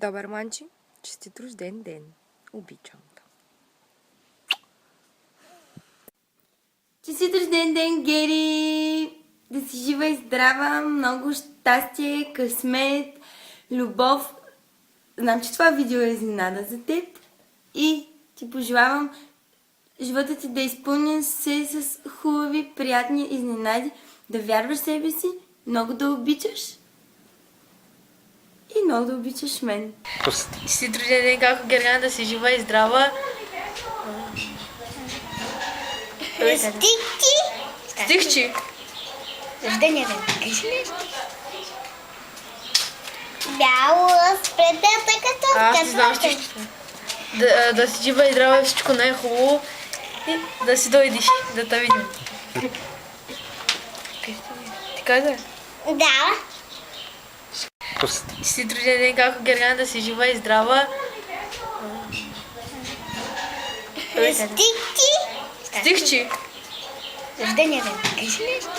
Добър, Манчи. Честит рожден ден. Обичам те. Честит рожден ден, Гери! Да си жива и здрава, много щастие, късмет, любов. Знам, че това видео е изненада за теб и ти пожелавам живота ти да изпълня се с хубави, приятни изненади, да вярваш в себе си, много да обичаш и много да обичаш мен. Честит рожден ден, како Гергана, да си жива и здрава. Стихчи. Рождения ден. Кажи нещо. Бяло разпредата като Аз не знам стихчето. Да си жива и здрава е всичко най-хубаво и да си дойдеш, да те видим. Ти каза? Да. Честит рожден ден, како Гергана, да си жива и здрава. Стихчи. Рождения ден. Кажи нещо.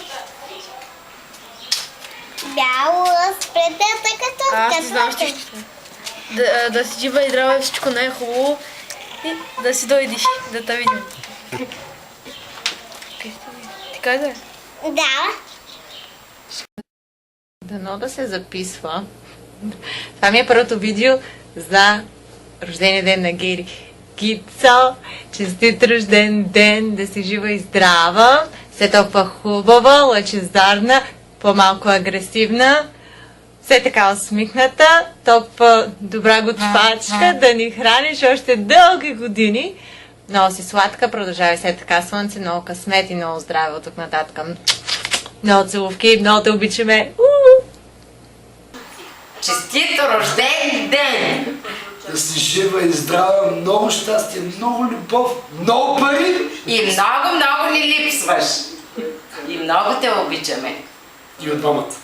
Бяло разпредата като Аз не знам стихчето. Да си жива и здрава е всичко най-хубаво и да си дойдеш, да те видим. Ти каза? Да. Дано да се записва. Това ми е първото видео за рождения ден на Гери. Кицо, честит рожден ден, да си жива и здрава, все толкова хубава, лъчезарна, по-малко агресивна, все така усмихната, толкова добра готвачка, да ни храниш още дълги години. Много си сладка, продължавай все така, слънце, много късмет и много здраве от тук нататък. Много целувки, много те обичаме. Честит рожден ден! Да си жива и здрава, много щастие, много любов, много пари! И много, много ни липсваш. И много те обичаме. И от двамата.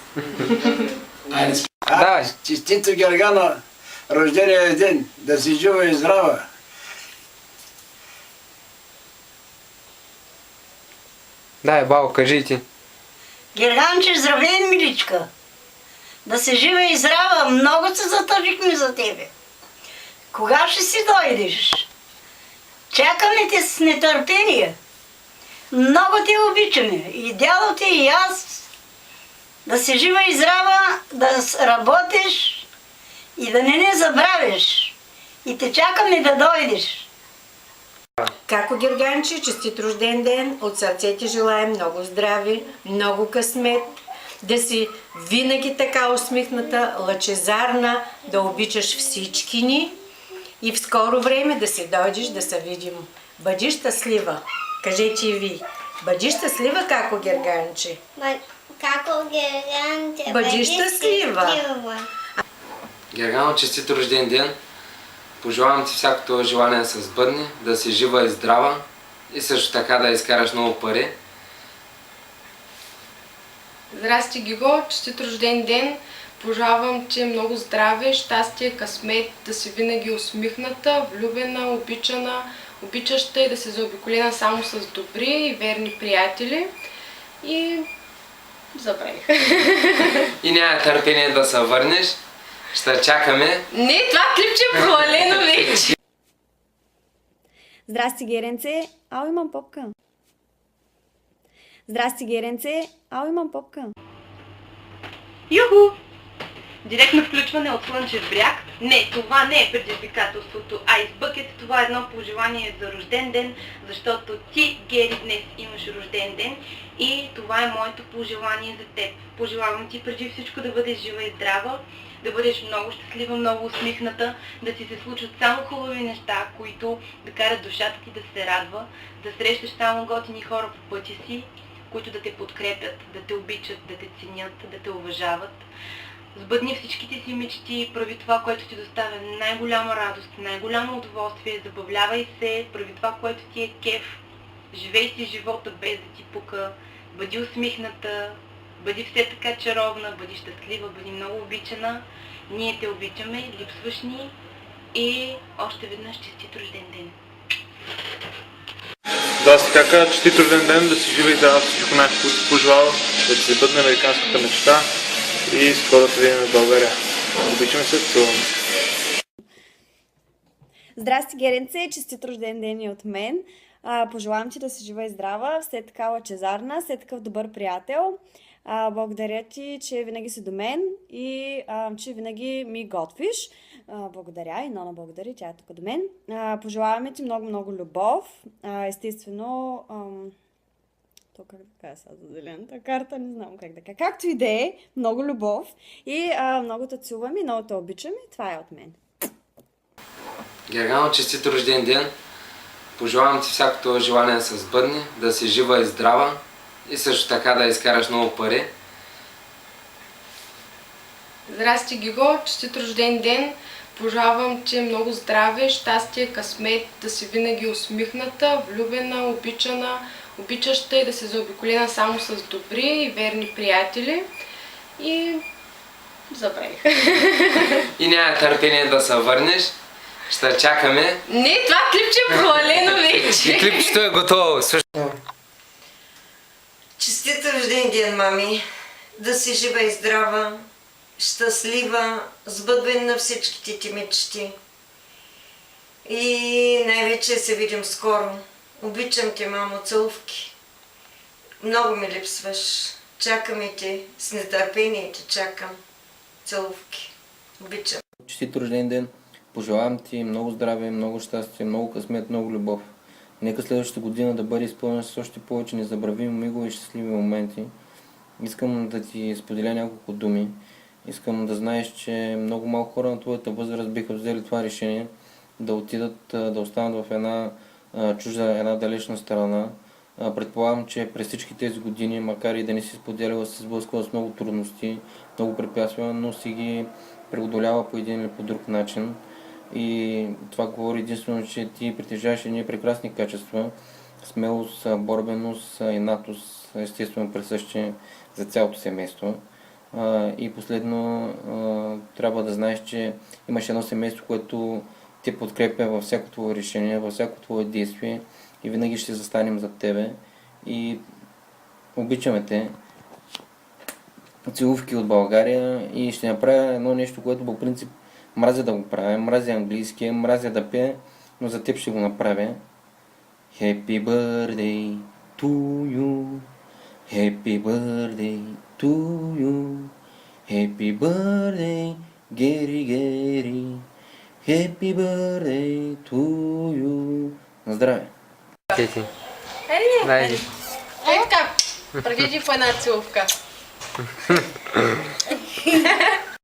Айде спи. Давай. Честито Гергана, рождения ден, да си жива и здрава. Дай, бао, кажи ти. Герганче, здравей, миличка! Да си жива и здрава, много се затъжихме за тебе. Кога ще си дойдеш? Чакаме те с нетърпение. Много те обичаме. И дядо ти, и аз. Да си жива и здрава, да работиш и да не забравиш. И те чакаме да дойдеш. Како Герганче, честит рожден ден, от сърце ти желаем много здраве, много късмет, да си винаги така усмихната, лъчезарна, да обичаш всички ни и в скоро време да си дойдеш да се видим. Бъди щастлива, кажете и ви, бъди щастлива како Герганче. Како Герганче. Бъди щастлива. Гергано, честит рожден ден. Пожелавам ти всякото желание да се сбъдне, да си жива и здрава и също така да изкараш много пари. Здрасти, Гиго! Честит рожден ден! Пожелавам ти много здраве, щастие, късмет, да си винаги усмихната, влюбена, обичана, обичаща и да се заобиколена само с добри и верни приятели. И забравих. И няма търпение да се върнеш. Ще чакаме. Не, това клипче е провалено вече. Здрасти, Геренце. Ау, имам попка. Здрасти, Геренце. Ау, имам попка. Юху! Директно включване от Слънчев бряг. Не, това не е предизвикателството, а избъкет. Това е едно пожелание за рожден ден, защото ти, Гери, днес имаш рожден ден и това е моето пожелание за теб. Пожелавам ти преди всичко да бъдеш жива и здрава, да бъдеш много щастлива, много усмихната, да ти се случват само хубави неща, които да карат душата ти да се радва, да срещаш само готини хора по пътя си, които да те подкрепят, да те обичат, да те ценят, да те уважават. Сбъдни всичките си мечти, прави това, което ти доставя най-голяма радост, най-голямо удоволствие, забавлявай се, прави това, което ти е кеф, живей си живота без да ти пука, бъди усмихната, бъди все така чаровна, бъди щастлива, бъди много обичана. Ние те обичаме, липсваш ни и още веднъж честит рожден ден! Здрасти, кака, честит рожден ден, да си жива и здрава, всичко най-хубаво ти пожелава, да ти се бъдне американската мечта и скоро да видим в България. Обичаме се, целуваме. Здрасти, Геренце, честит рожден ден и от мен. Пожелавам ти да си жива и здрава, все така лъчезарна, все такъв добър приятел. Благодаря ти, че винаги си до мен и че винаги ми готвиш. Благодаря и Нона благодари, тя е тук до мен. Пожелаваме ти много любов. Естествено, то как да кажа сега за зелената карта, не знам как да кажа. Както и да е, много любов и много те целувам и много те обичам и това е от мен. Гергано, честит рожден ден! Пожелавам ти всякото желание да се сбъдне, да си жива и здрава и също така да изкараш много пари. Здрасти, Гиго! Честит рожден ден! Пожелавам ти много здраве, щастие, късмет, да си винаги усмихната, влюбена, обичана, обичаща и да се заобиколена само с добри и верни приятели. И забравих. И няма търпение да се върнеш. Ще чакаме. Не, това клипче е провалено вече. И клипчето е готово. Честит рожден ден, мами! Да си жива и здрава, щастлива, сбъдване на всичките ти мечти. И най-вече се видим скоро. Обичам те, мамо, целувки. Много ми липсваш. Чакаме те, с нетърпение те чакам. Целувки. Обичам. Честит рожден ден! Пожелавам ти много здраве, много щастие, много късмет, много любов. Нека следващата година да бъде изпълнена с още повече незабравими мигове и щастливи моменти. Искам да ти споделя няколко думи. Искам да знаеш, че много малко хора на твоята възраст биха взели това решение да отидат, да останат в една чужда, една далечна страна. Предполагам, че през всички тези години, макар и да не си споделяла, се сблъсквала с много трудности, много препятствия, но си ги преодолява по един или по друг начин. И това говори единствено, че ти притежаваш едни прекрасни качества, смелост, борбеност, инатост, естествено присъщи за цялото семейство. И последно, трябва да знаеш, че имаш едно семейство, което те подкрепя във всяко твое решение, във всяко твое действие и винаги ще застанем зад тебе и обичаме те. Целувки от България и ще направя едно нещо, което по принцип мразя да го правя, мразя английския, мразя да пея, но за теб ще го направя. Happy birthday to you, happy birthday to you, happy birthday, Geri, happy birthday to you. На здраве! Кети. Ей така, преди по една целувка.